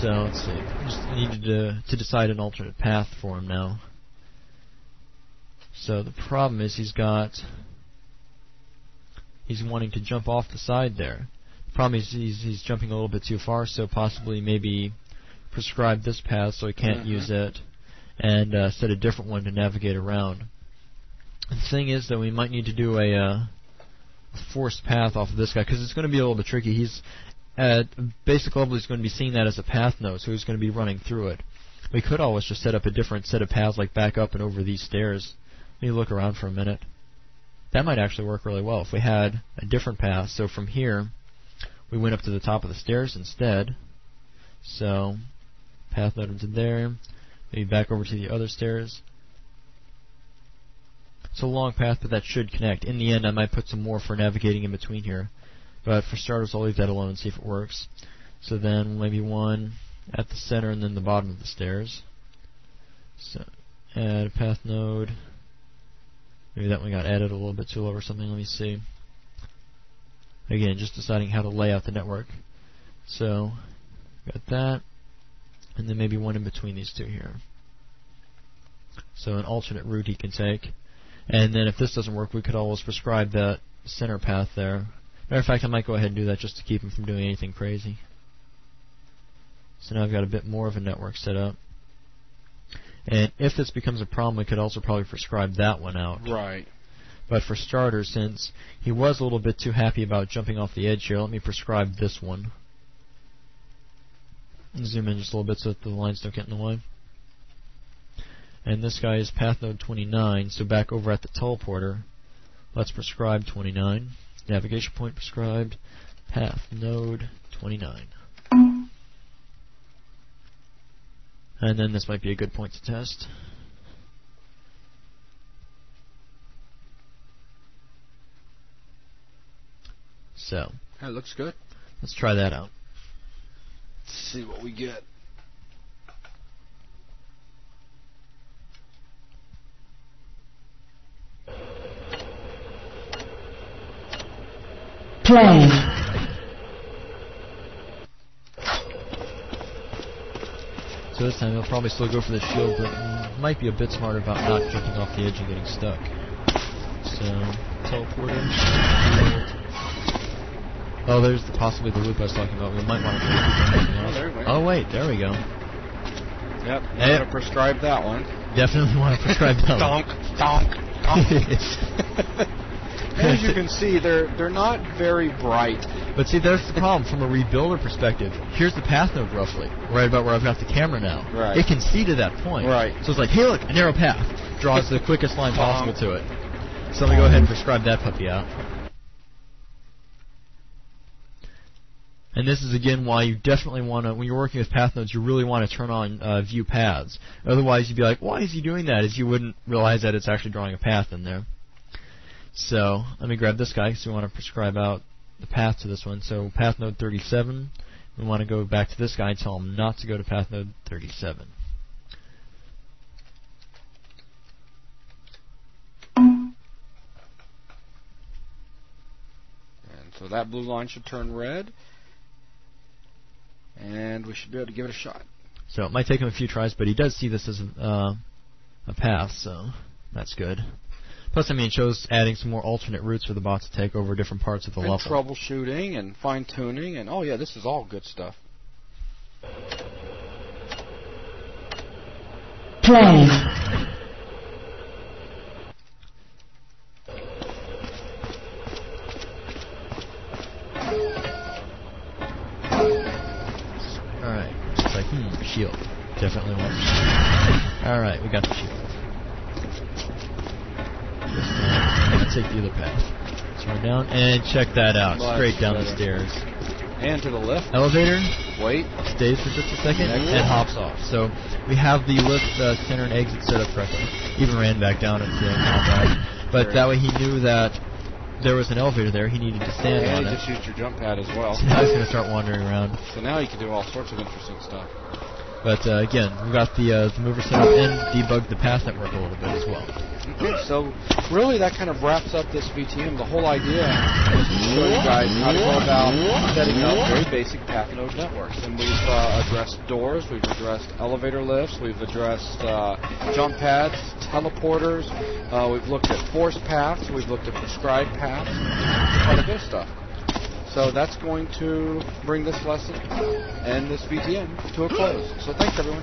So let's see. Just needed to decide an alternate path for him now. So the problem is he's wanting to jump off the side there. The problem is he's jumping a little bit too far, so possibly maybe prescribe this path so he can't use it, and set a different one to navigate around. The thing is that we might need to do a forced path off of this guy, because it's going to be a little bit tricky. He's at basic level, he's going to be seeing that as a path node, so he's going to be running through it. We could always just set up a different set of paths, like back up and over these stairs. Let me look around for a minute. That might actually work really well if we had a different path. So from here, we went up to the top of the stairs instead. So path node into there, maybe back over to the other stairs. It's a long path, but that should connect. In the end, I might put some more for navigating in between here. But for starters, I'll leave that alone and see if it works. So then maybe one at the center and then the bottom of the stairs. So add a path node. Maybe that one got added a little bit too low or something. Let me see. Again, just deciding how to lay out the network. So got that. And then maybe one in between these two here. So an alternate route he can take. And then if this doesn't work, we could always prescribe that center path there. Matter of fact, I might go ahead and do that just to keep him from doing anything crazy. So now I've got a bit more of a network set up. And if this becomes a problem, we could also probably prescribe that one out. Right. But for starters, since he was a little bit too happy about jumping off the edge here, let me prescribe this one. Zoom in just a little bit so that the lines don't get in the way. And this guy is path node 29, so back over at the teleporter, let's prescribe 29. Navigation point prescribed, path node 29. And then this might be a good point to test. So, that looks good. Let's try that out. Let's see what we get. Play. So this time he'll probably still go for the shield, but might be a bit smarter about not jumping off the edge and getting stuck. So, teleporter. Oh, there's possibly the loop I was talking about. We might want to try something else. Oh wait, there we go. Yep, I'm going to prescribe that one. Definitely want to prescribe that one. Donk, donk, donk. As you can see, they're not very bright. But see, that's the problem from a rebuilder perspective. Here's the path node roughly, right about where I've got the camera now. Right. It can see to that point. Right. So it's like, hey look, a narrow path. Draws the quickest line possible to it. So let me go ahead and prescribe that puppy out. And this is again why you definitely want to, when you're working with path nodes, you really want to turn on view paths. Otherwise you'd be like, why is he doing that? As you wouldn't realize that it's actually drawing a path in there. So let me grab this guy because we want to prescribe out the path to this one. So path node 37, we want to go back to this guy and tell him not to go to path node 37. And so that blue line should turn red, and we should be able to give it a shot. So it might take him a few tries, but he does see this as a path, so that's good. Plus, I mean, it shows adding some more alternate routes for the bot to take over different parts of the level. Troubleshooting and fine-tuning, and oh yeah, this is all good stuff. Play. Alright, it's like, shield. Definitely one. Alright, we got the shield. Let's take the other path. Let's run down and check that out. Straight down the stairs. And to the left. Elevator. Wait. Stays for just a second and hops off. So we have the lift, center, and exit set up correctly. Even ran back down and but that way he knew that there was an elevator there. He needed to stand on it. And you just used your jump pad as well. So now he's going to start wandering around. So now he can do all sorts of interesting stuff. But again, we've got the mover set up and debugged the path network a little bit as well. Okay, so really that kind of wraps up this VTM. The whole idea is to show you guys how to go about setting up very basic path node networks. And we've addressed doors, we've addressed elevator lifts, we've addressed jump pads, teleporters, we've looked at force paths, we've looked at prescribed paths, quite a bit of stuff. So that's going to bring this lesson and this VTM to a close. So thanks, everyone.